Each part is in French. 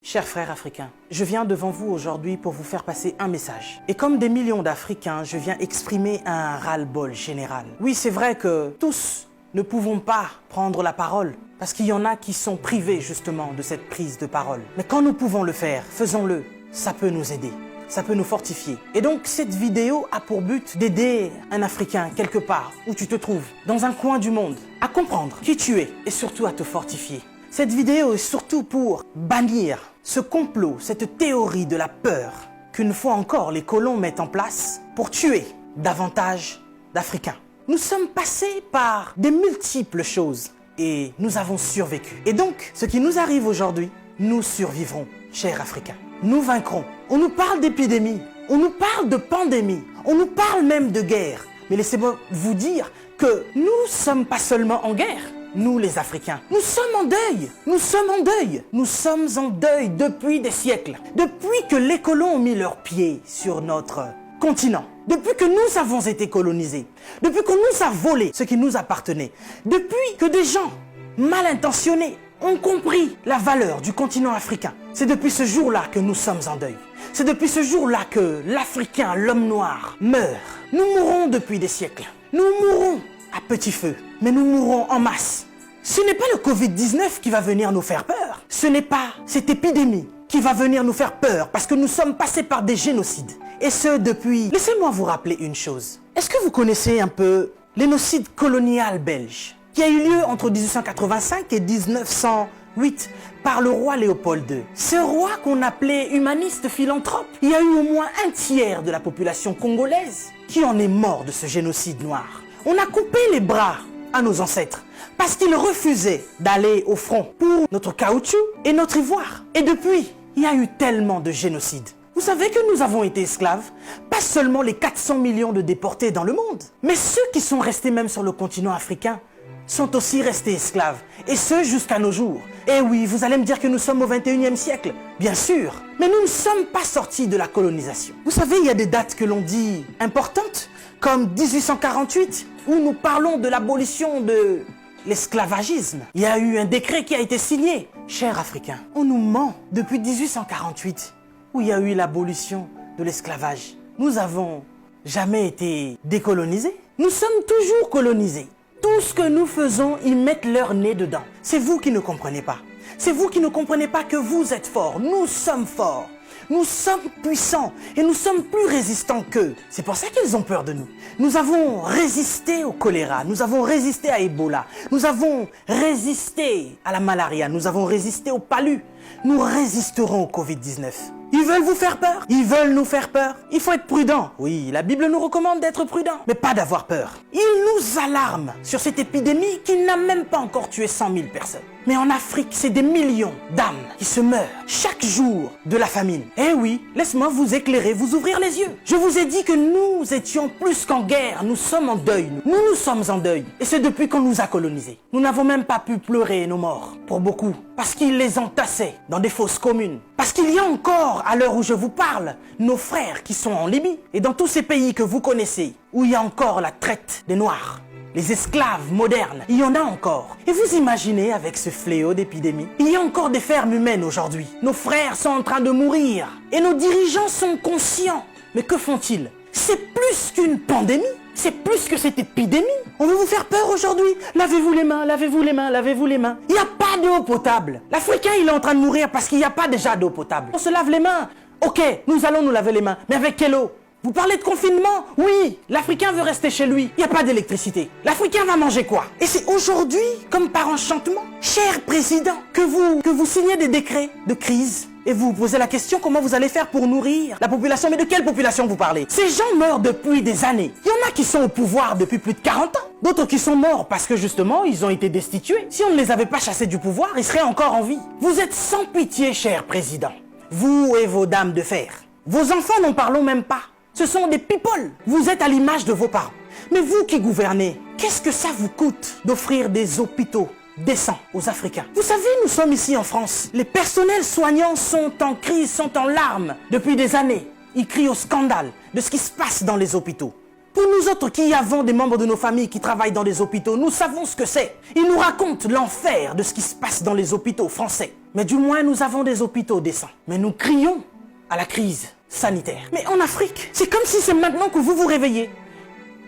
Chers frères africains, je viens devant vous aujourd'hui pour vous faire passer un message. Et comme des millions d'Africains, je viens exprimer un ras-le-bol général. Oui, c'est vrai que tous ne pouvons pas prendre la parole, parce qu'il y en a qui sont privés justement de cette prise de parole. Mais quand nous pouvons le faire, faisons-le. Ça peut nous aider, ça peut nous fortifier. Et donc cette vidéo a pour but d'aider un Africain quelque part où tu te trouves, dans un coin du monde, à comprendre qui tu es et surtout à te fortifier. Cette vidéo est surtout pour bannir ce complot, cette théorie de la peur qu'une fois encore les colons mettent en place pour tuer davantage d'Africains. Nous sommes passés par des multiples choses et nous avons survécu. Et donc, ce qui nous arrive aujourd'hui, nous survivrons, chers Africains. Nous vaincrons. On nous parle d'épidémie, on nous parle de pandémie, on nous parle même de guerre. Mais laissez-moi vous dire que nous ne sommes pas seulement en guerre. Nous les Africains, nous sommes en deuil, nous sommes en deuil, nous sommes en deuil depuis des siècles, depuis que les colons ont mis leurs pieds sur notre continent, depuis que nous avons été colonisés, depuis qu'on nous a volé ce qui nous appartenait, depuis que des gens mal intentionnés ont compris la valeur du continent africain. C'est depuis ce jour-là que nous sommes en deuil. C'est depuis ce jour-là que l'Africain, l'homme noir, meurt. Nous mourrons depuis des siècles. Nous mourrons à petit feu, mais nous mourrons en masse. Ce n'est pas le Covid-19 qui va venir nous faire peur. Ce n'est pas cette épidémie qui va venir nous faire peur parce que nous sommes passés par des génocides. Et ce depuis... Laissez-moi vous rappeler une chose. Est-ce que vous connaissez un peu l'énocide colonial belge qui a eu lieu entre 1885 et 1908 par le roi Léopold II? Ce roi qu'on appelait humaniste philanthrope, il y a eu au moins un tiers de la population congolaise qui en est mort de ce génocide noir. On a coupé les bras à nos ancêtres parce qu'ils refusaient d'aller au front pour notre caoutchouc et notre ivoire. Et depuis, il y a eu tellement de génocides. Vous savez que nous avons été esclaves, pas seulement les 400 millions de déportés dans le monde, mais ceux qui sont restés même sur le continent africain sont aussi restés esclaves, et ce jusqu'à nos jours. Et oui, vous allez me dire que nous sommes au 21e siècle, bien sûr, mais nous ne sommes pas sortis de la colonisation. Vous savez, il y a des dates que l'on dit importantes, comme 1848, où nous parlons de l'abolition de l'esclavagisme. Il y a eu un décret qui a été signé. Chers Africains, on nous ment depuis 1848, où il y a eu l'abolition de l'esclavage. Nous n'avons jamais été décolonisés. Nous sommes toujours colonisés. Tout ce que nous faisons, ils mettent leur nez dedans. C'est vous qui ne comprenez pas. C'est vous qui ne comprenez pas que vous êtes forts. Nous sommes forts. Nous sommes puissants et nous sommes plus résistants qu'eux. C'est pour ça qu'ils ont peur de nous. Nous avons résisté au choléra, nous avons résisté à Ebola, nous avons résisté à la malaria, nous avons résisté au palu. Nous résisterons au Covid-19. Ils veulent vous faire peur. Ils veulent nous faire peur. Il faut être prudent. Oui, la Bible nous recommande d'être prudent, mais pas d'avoir peur. Ils nous alarment sur cette épidémie qui n'a même pas encore tué 100 000 personnes. Mais en Afrique, c'est des millions d'âmes qui se meurent chaque jour de la famine. Eh oui, laisse-moi vous éclairer, vous ouvrir les yeux. Je vous ai dit que nous étions plus qu'en guerre. Nous sommes en deuil. Nous sommes en deuil. Et c'est depuis qu'on nous a colonisés. Nous n'avons même pas pu pleurer nos morts, pour beaucoup, parce qu'ils les entassaient dans des fosses communes. Parce qu'il y a encore, à l'heure où je vous parle, nos frères qui sont en Libye et dans tous ces pays que vous connaissez, où il y a encore la traite des Noirs. Les esclaves modernes, il y en a encore. Et vous imaginez avec ce fléau d'épidémie, il y a encore des fermes humaines aujourd'hui. Nos frères sont en train de mourir et nos dirigeants sont conscients. Mais que font-ils? C'est plus qu'une pandémie, c'est plus que cette épidémie. On veut vous faire peur aujourd'hui. Lavez-vous les mains, lavez-vous les mains, lavez-vous les mains. Il n'y a pas d'eau potable. L'Africain, il est en train de mourir parce qu'il n'y a pas déjà d'eau potable. On se lave les mains. Ok, nous allons nous laver les mains. Mais avec quelle eau? Vous parlez de confinement? Oui, l'Africain veut rester chez lui. Il n'y a pas d'électricité. L'Africain va manger quoi? Et c'est aujourd'hui, comme par enchantement, cher président, que vous signez des décrets de crise. Et vous posez la question, comment vous allez faire pour nourrir la population? Mais de quelle population vous parlez? Ces gens meurent depuis des années. Il y en a qui sont au pouvoir depuis plus de 40 ans. D'autres qui sont morts parce que justement, ils ont été destitués. Si on ne les avait pas chassés du pouvoir, ils seraient encore en vie. Vous êtes sans pitié, cher président. Vous et vos dames de fer. Vos enfants, n'en parlons même pas. Ce sont des people. Vous êtes à l'image de vos parents. Mais vous qui gouvernez, qu'est-ce que ça vous coûte d'offrir des hôpitaux décents aux Africains? Vous savez, nous sommes ici en France. Les personnels soignants sont en crise, sont en larmes depuis des années. Ils crient au scandale de ce qui se passe dans les hôpitaux. Pour nous autres qui avons des membres de nos familles qui travaillent dans des hôpitaux, nous savons ce que c'est. Ils nous racontent l'enfer de ce qui se passe dans les hôpitaux français. Mais du moins, nous avons des hôpitaux décents. Mais nous crions à la crise sanitaire. Mais en Afrique, c'est comme si c'est maintenant que vous vous réveillez.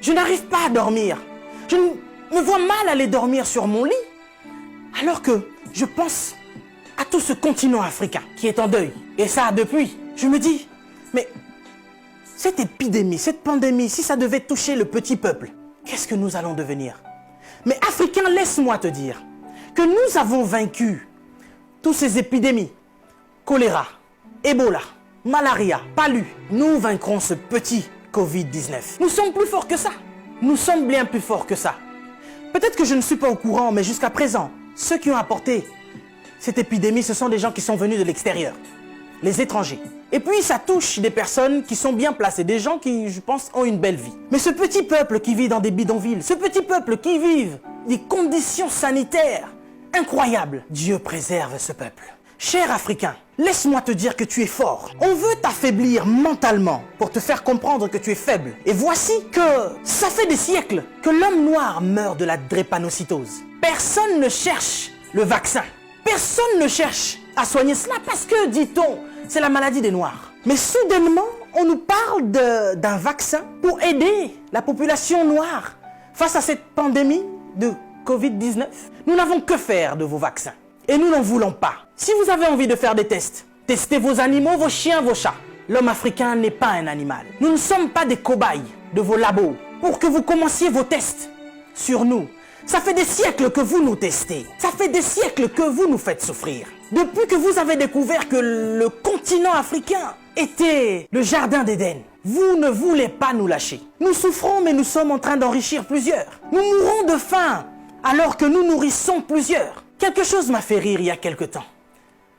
Je n'arrive pas à dormir. Je me vois mal aller dormir sur mon lit. Alors que je pense à tout ce continent africain qui est en deuil. Et ça, depuis, je me dis, mais cette épidémie, cette pandémie, si ça devait toucher le petit peuple, qu'est-ce que nous allons devenir? Mais Africains, laisse-moi te dire que nous avons vaincu toutes ces épidémies, choléra, Ebola, malaria, palu. Nous vaincrons ce petit Covid-19. Nous sommes plus forts que ça. Nous sommes bien plus forts que ça. Peut-être que je ne suis pas au courant, mais jusqu'à présent, ceux qui ont apporté cette épidémie, ce sont des gens qui sont venus de l'extérieur, les étrangers. Et puis ça touche des personnes qui sont bien placées, des gens qui, je pense, ont une belle vie. Mais ce petit peuple qui vit dans des bidonvilles, ce petit peuple qui vit des conditions sanitaires incroyables, Dieu préserve ce peuple. Cher Africain, laisse-moi te dire que tu es fort. On veut t'affaiblir mentalement pour te faire comprendre que tu es faible. Et voici que ça fait des siècles que l'homme noir meurt de la drépanocytose. Personne ne cherche le vaccin. Personne ne cherche à soigner cela parce que, dit-on, c'est la maladie des Noirs. Mais soudainement, on nous parle d'un vaccin pour aider la population noire face à cette pandémie de Covid-19. Nous n'avons que faire de vos vaccins. Et nous n'en voulons pas. Si vous avez envie de faire des tests, testez vos animaux, vos chiens, vos chats. L'homme africain n'est pas un animal. Nous ne sommes pas des cobayes de vos labos pour que vous commenciez vos tests sur nous. Ça fait des siècles que vous nous testez. Ça fait des siècles que vous nous faites souffrir. Depuis que vous avez découvert que le continent africain était le jardin d'Éden, vous ne voulez pas nous lâcher. Nous souffrons, mais nous sommes en train d'enrichir plusieurs. Nous mourons de faim alors que nous nourrissons plusieurs. Quelque chose m'a fait rire il y a quelque temps.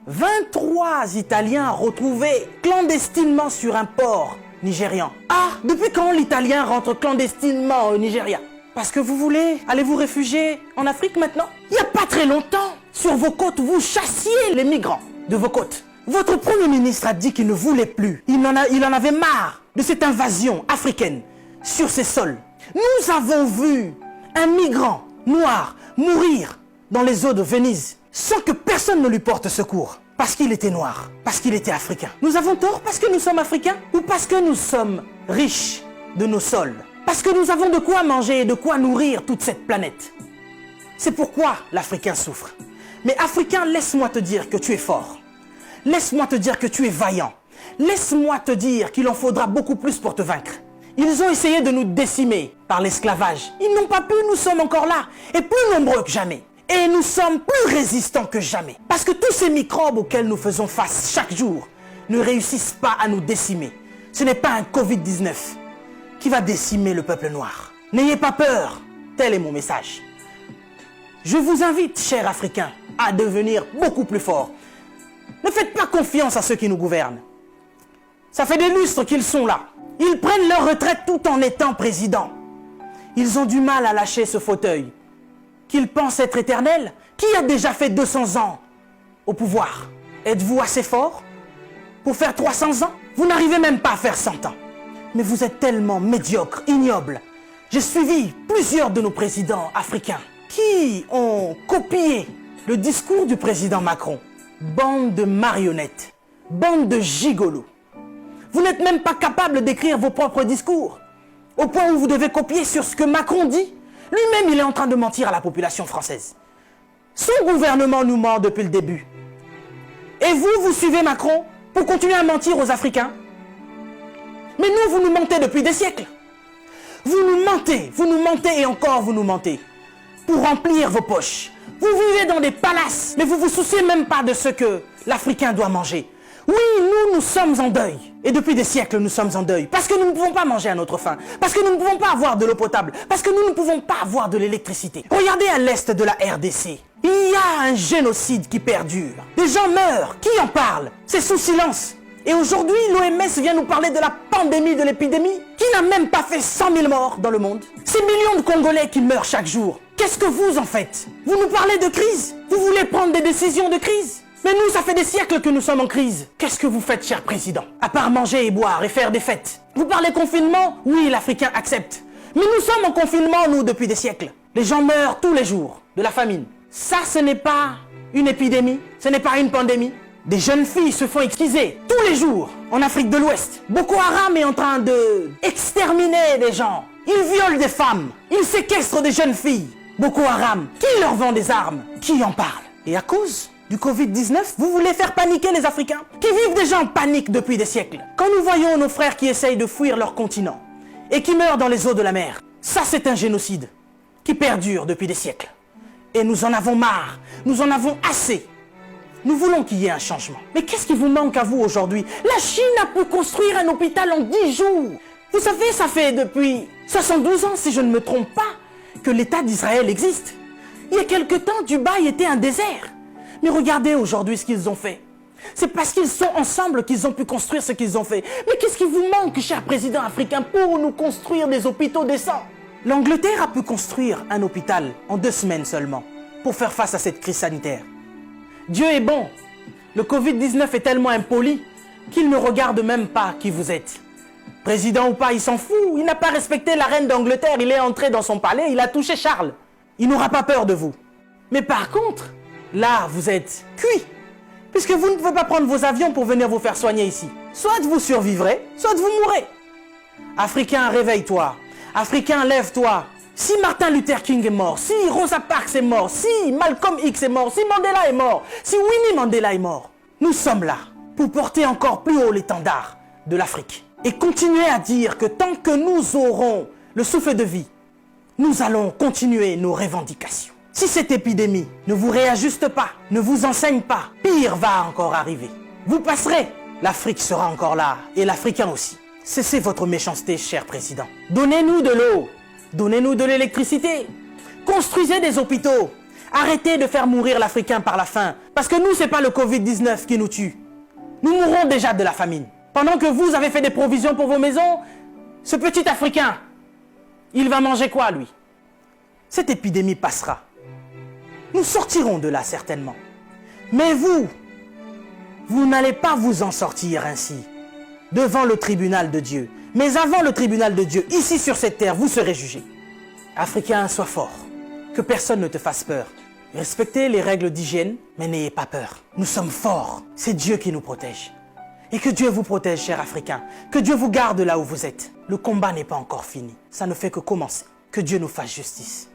23 Italiens retrouvés clandestinement sur un port nigérian. Ah, depuis quand l'Italien rentre clandestinement au Nigeria? Parce que vous voulez aller vous réfugier en Afrique maintenant? Il n'y a pas très longtemps, sur vos côtes, vous chassiez les migrants de vos côtes. Votre Premier ministre a dit qu'il ne voulait plus. Il en avait marre de cette invasion africaine sur ses sols. Nous avons vu un migrant noir mourir dans les eaux de Venise sans que personne ne lui porte secours. Parce qu'il était noir, parce qu'il était africain. Nous avons tort parce que nous sommes africains ou parce que nous sommes riches de nos sols? Parce que nous avons de quoi manger et de quoi nourrir toute cette planète. C'est pourquoi l'Africain souffre. Mais Africain, laisse-moi te dire que tu es fort. Laisse-moi te dire que tu es vaillant. Laisse-moi te dire qu'il en faudra beaucoup plus pour te vaincre. Ils ont essayé de nous décimer par l'esclavage. Ils n'ont pas pu, nous sommes encore là. Et plus nombreux que jamais. Et nous sommes plus résistants que jamais. Parce que tous ces microbes auxquels nous faisons face chaque jour ne réussissent pas à nous décimer. Ce n'est pas un Covid-19 qui va décimer le peuple noir. N'ayez pas peur, tel est mon message. Je vous invite, chers Africains, à devenir beaucoup plus forts. Ne faites pas confiance à ceux qui nous gouvernent. Ça fait des lustres qu'ils sont là. Ils prennent leur retraite tout en étant présidents. Ils ont du mal à lâcher ce fauteuil qu'ils pensent être éternel. Qui a déjà fait 200 ans au pouvoir? Êtes-vous assez fort pour faire 300 ans? Vous n'arrivez même pas à faire 100 ans. Mais vous êtes tellement médiocre, ignoble. J'ai suivi plusieurs de nos présidents africains qui ont copié le discours du président Macron. Bande de marionnettes, bande de gigolos. Vous n'êtes même pas capable d'écrire vos propres discours, au point où vous devez copier sur ce que Macron dit. Lui-même, il est en train de mentir à la population française. Son gouvernement nous ment depuis le début. Et vous, vous suivez Macron pour continuer à mentir aux Africains? Mais nous, vous nous mentez depuis des siècles. Vous nous mentez et encore vous nous mentez. Pour remplir vos poches. Vous vivez dans des palaces, mais vous vous souciez même pas de ce que l'Africain doit manger. Oui, nous sommes en deuil. Et depuis des siècles, nous sommes en deuil. Parce que nous ne pouvons pas manger à notre faim. Parce que nous ne pouvons pas avoir de l'eau potable. Parce que nous ne pouvons pas avoir de l'électricité. Regardez à l'est de la RDC. Il y a un génocide qui perdure. Des gens meurent. Qui en parle? C'est sous silence. Et aujourd'hui, l'OMS vient nous parler de la pandémie, de l'épidémie, qui n'a même pas fait 100 000 morts dans le monde. Ces millions de Congolais qui meurent chaque jour. Qu'est-ce que vous en faites? Vous nous parlez de crise? Vous voulez prendre des décisions de crise? Mais nous, ça fait des siècles que nous sommes en crise. Qu'est-ce que vous faites, cher président? À part manger et boire et faire des fêtes. Vous parlez confinement? Oui, l'Africain accepte. Mais nous sommes en confinement, nous, depuis des siècles. Les gens meurent tous les jours de la famine. Ça, ce n'est pas Une épidémie, ce n'est pas une pandémie. Des jeunes filles se font exquiser tous les jours en Afrique de l'Ouest. Boko Haram est en train de exterminer des gens. Ils violent des femmes. Ils séquestrent des jeunes filles. Boko Haram, qui leur vend des armes? Qui en parle? Et à cause du Covid-19, vous voulez faire paniquer les Africains qui vivent déjà en panique depuis des siècles. Quand nous voyons nos frères qui essayent de fuir leur continent et qui meurent dans les eaux de la mer, ça c'est un génocide qui perdure depuis des siècles. Et nous en avons marre, nous en avons assez. Nous voulons qu'il y ait un changement. Mais qu'est-ce qui vous manque à vous aujourd'hui? La Chine a pu construire un hôpital en 10 jours. Vous savez, ça fait depuis 72 ans, si je ne me trompe pas, que l'État d'Israël existe. Il y a quelque temps, Dubaï était un désert. Mais regardez aujourd'hui ce qu'ils ont fait. C'est parce qu'ils sont ensemble qu'ils ont pu construire ce qu'ils ont fait. Mais qu'est-ce qui vous manque, cher président africain, pour nous construire des hôpitaux décents? L'Angleterre a pu construire un hôpital en 2 semaines seulement pour faire face à cette crise sanitaire. Dieu est bon. Le Covid-19 est tellement impoli qu'il ne regarde même pas qui vous êtes. Président ou pas, il s'en fout. Il n'a pas respecté la reine d'Angleterre. Il est entré dans son palais, il a touché Charles. Il n'aura pas peur de vous. Mais par contre, là, vous êtes cuit. Puisque vous ne pouvez pas prendre vos avions pour venir vous faire soigner ici. Soit vous survivrez, soit vous mourrez. Africain, réveille-toi. Africain, lève-toi. Si Martin Luther King est mort, si Rosa Parks est mort, si Malcolm X est mort, si Mandela est mort, si Winnie Mandela est mort, nous sommes là pour porter encore plus haut l'étendard de l'Afrique. Et continuer à dire que tant que nous aurons le souffle de vie, nous allons continuer nos revendications. Si cette épidémie ne vous réajuste pas, ne vous enseigne pas, pire va encore arriver. Vous passerez, l'Afrique sera encore là, et l'Africain aussi. Cessez votre méchanceté, cher président. Donnez-nous de l'eau, donnez-nous de l'électricité, construisez des hôpitaux, arrêtez de faire mourir l'Africain par la faim, parce que nous, c'est pas le Covid-19 qui nous tue. Nous mourrons déjà de la famine. Pendant que vous avez fait des provisions pour vos maisons, ce petit Africain, il va manger quoi, lui? Cette épidémie passera. Nous sortirons de là, certainement. Mais vous n'allez pas vous en sortir ainsi, devant le tribunal de Dieu. Mais avant le tribunal de Dieu, ici sur cette terre, vous serez jugés. Africain, sois fort. Que personne ne te fasse peur. Respectez les règles d'hygiène, mais n'ayez pas peur. Nous sommes forts. C'est Dieu qui nous protège. Et que Dieu vous protège, cher Africain. Que Dieu vous garde là où vous êtes. Le combat n'est pas encore fini. Ça ne fait que commencer. Que Dieu nous fasse justice.